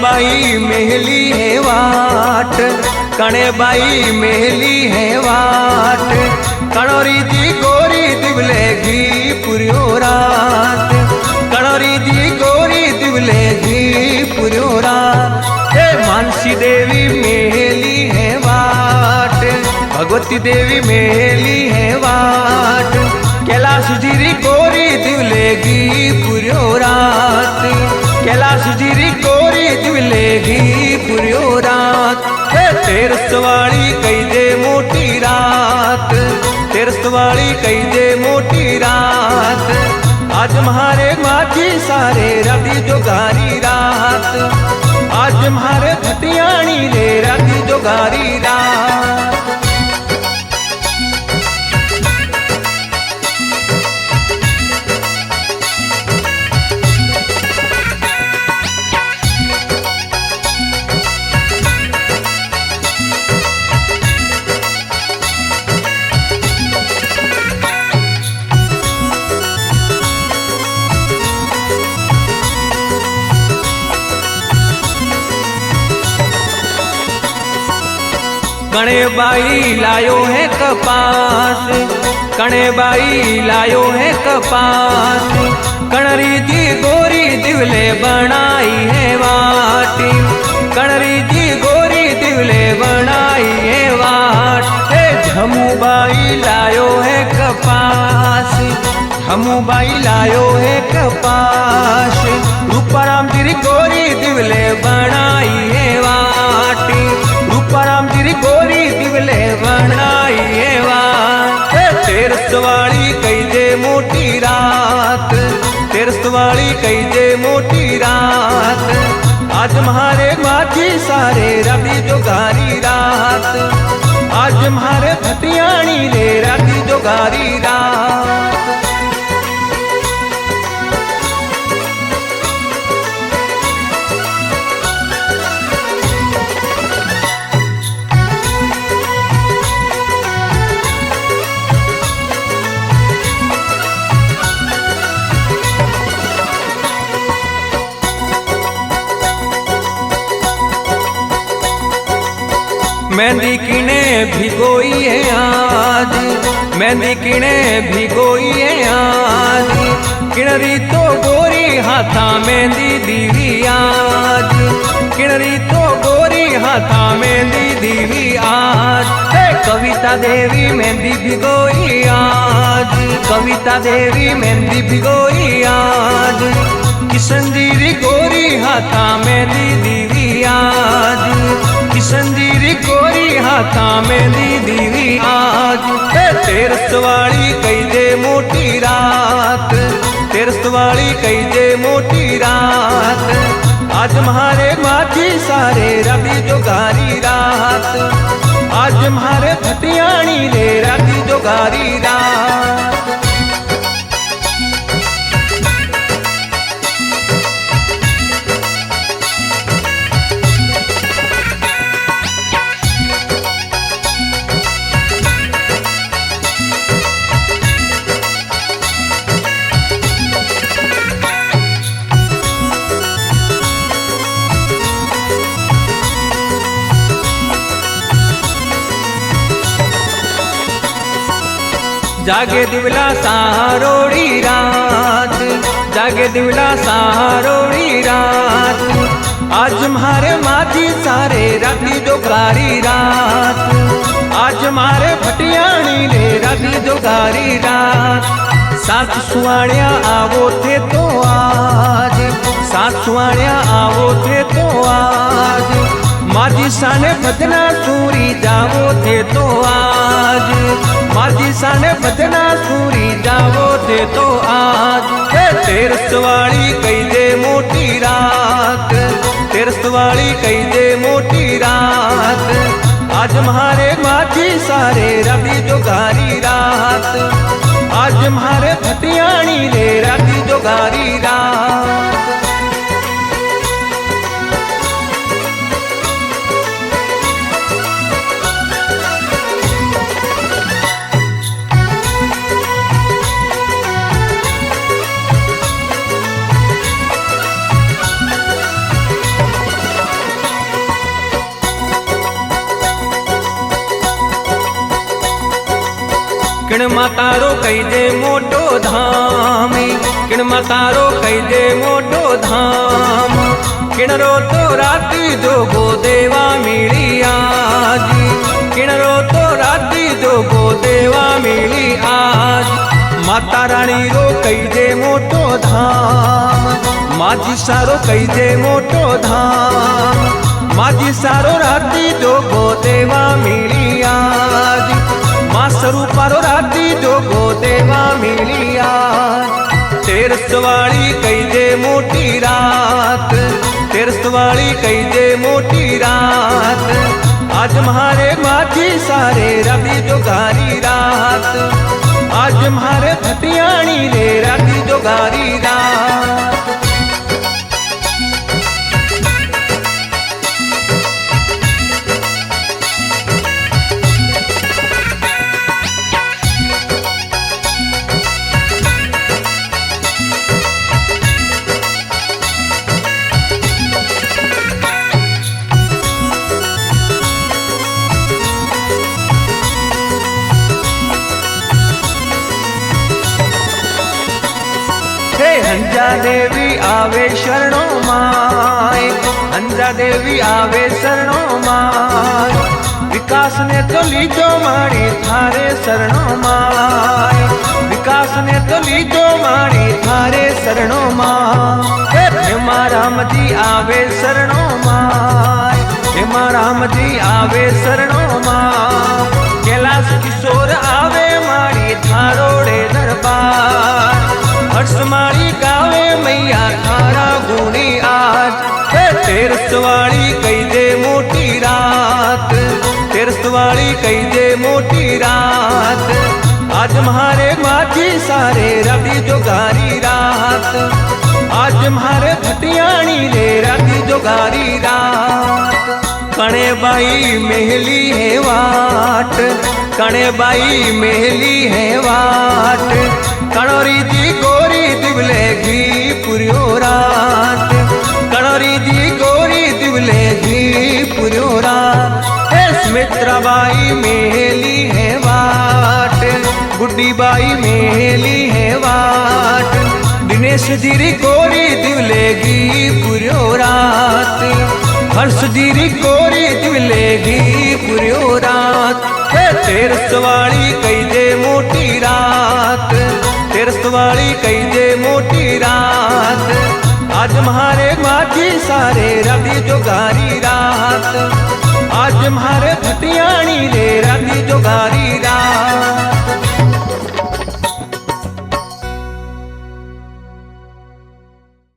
By Mehli है वाट, कणे by Mehli है वाट, कणोरी दी गोरी दिवलेगी पुरियो रात, कणोरी दी गोरी दिवलेगी पुरियो रात। हे मानसी देवी मेहली है वाट, भगवती देवी मेहली है वाट, कैलाश जीरी गोरी दिवलेगी पुरियो रात, कैलाश जीरी गोरी दिवलेगी पुरियो रात। तेरसवाड़ी कही दे मोटी रात, तेरसवाड़ी कही दे मोटी रात, आज म्हारे माझी सारे रवि जोगारी रात, आज म्हारे भटियाणी रे रवि जोगारी रात। कणे बाई लायो है कपास, कणे बाई लायो है कपास, कणरी दी गोरी दिवले बनाई है वाटी, कणरी दी गोरी दिवले बनाई है वाट। झमू बाई लायो है कपास, झमू बाई लायो है कपास, रूपाराम दी गोरी दिवले बनाई है वाटी, रूपाराम दी गोरी दिवले बनाई है वाट। तेरसवाड़ी कही दे मोटी रात, तेरसवाड़ी कही दे मोटी रात, आज म्हारे माझी सारे रवि जोगारी रात, आज म्हारे भटियाणी रे रवि जोगारी रात। मेहंदी किने भिगोई है आज, मेहंदी किने भिगोई है आज, किणरी तो गोरी हाथा मेहंदी दीवी आज, किणरी तो गोरी हाथा मेहंदी दीवी आज। कविता देवी मेहंदी भिगोई आज, कविता देवी मेहंदी भिगोई आज, किशन जी गोरी हाथा मेहंदी दीवी आज, किशन जी गोरी हाथा मेहंदी दीवी आज। तेरसवाड़ी कही दे मोटी रात, तेरसवाड़ी कही दे मोटी रात, आज म्हारे माझी सारे रवि जोगारी रात, आज म्हारे भटियाणी रे रवि जोगारी रात। जागे दिवला सहारोड़ी रात, जागे दिवला सहारोड़ी रात, आज म्हारे माझी सारे रवि जोगारी रात, आज म्हारे भटियाणी रे रवि जोगारी रात। सात सुवाणिया आवो थे तो आज, सात सुवाणिया आवो थे तो आज, माझी साने भजना सूरी जावो थे तो आज, माझी साने भजना सूरी जावो थे तो आज। तेरसवाड़ी कही दे मोटी रात, तेरसवाड़ी कही दे मोटी रात, आज म्हारे माझी सारे रवि जोगारी रात, आज म्हारे भटियाणी रे रवि जोगारी रात। किण मातारो कईजे मोटो धाम, किण मातारो कईजे मोटो धाम। किणरो तो राती जोगो देवा मिली आज, किणरो तो राती जोगो देवा मिली आज। माता रानी रो कईजे मोटो धाम, माझी सारो कईजे मोटो धाम। माझी सारो राती जोगो देवा मिली आज, मां स्वरूपारो राती जोगो देवा मिली आज। तेरस वाली कईजे मोटी रात, तेरस वाली कईजे मोटी रात। आज म्हारे माझी सारे रवि जोगारी रात, आज म्हारे भटियाणी रे रवि जोगारी रात। हंजा देवी आवे शरणों माय, हंजा देवी आवे शरणों माय। विकास ने तो लीजो मारी थारे शरणों माय, विकास ने तो लीजो मारी थारे शरणों माय। हेमा राम जी आवे शरणों माय, हेमा राम जी आवे शरणों माय। कैलाश किशोर आवे मारी थारोड़े दरबार, हर्ष मारी गावे मैया थारा गुणी आज। तेरस वाली कईजे मोटी रात, तेरस वाली कईजे मोटी रात। आज म्हारे माझी सारे रवि जोगारी रात, आज म्हारे भटियाणी रे रवि जोगारी रात। कणे बाई मेहली है वाट, कणे बाई मेहली है वाट। कणोरी जी गोरी दिवले घी पुरियो रात, कणोरी जी गोरी दिवले घी पुरियो रात। स्मित्रा बाई मेहली है वाट, गुड्डी बाई मेहली है वाट। दिनेश जी गोरी दिवले घी पुरियो रात, हर्ष जी गोरी दिवले घी पुरियो रात। तेरस वाली कईजे मोटी रात, तेरस वाली कईजे मोटी रात। आज म्हारे माझी सारे रवि जोगारी रात, आज म्हारे भटियाणी रे रवि जोगारी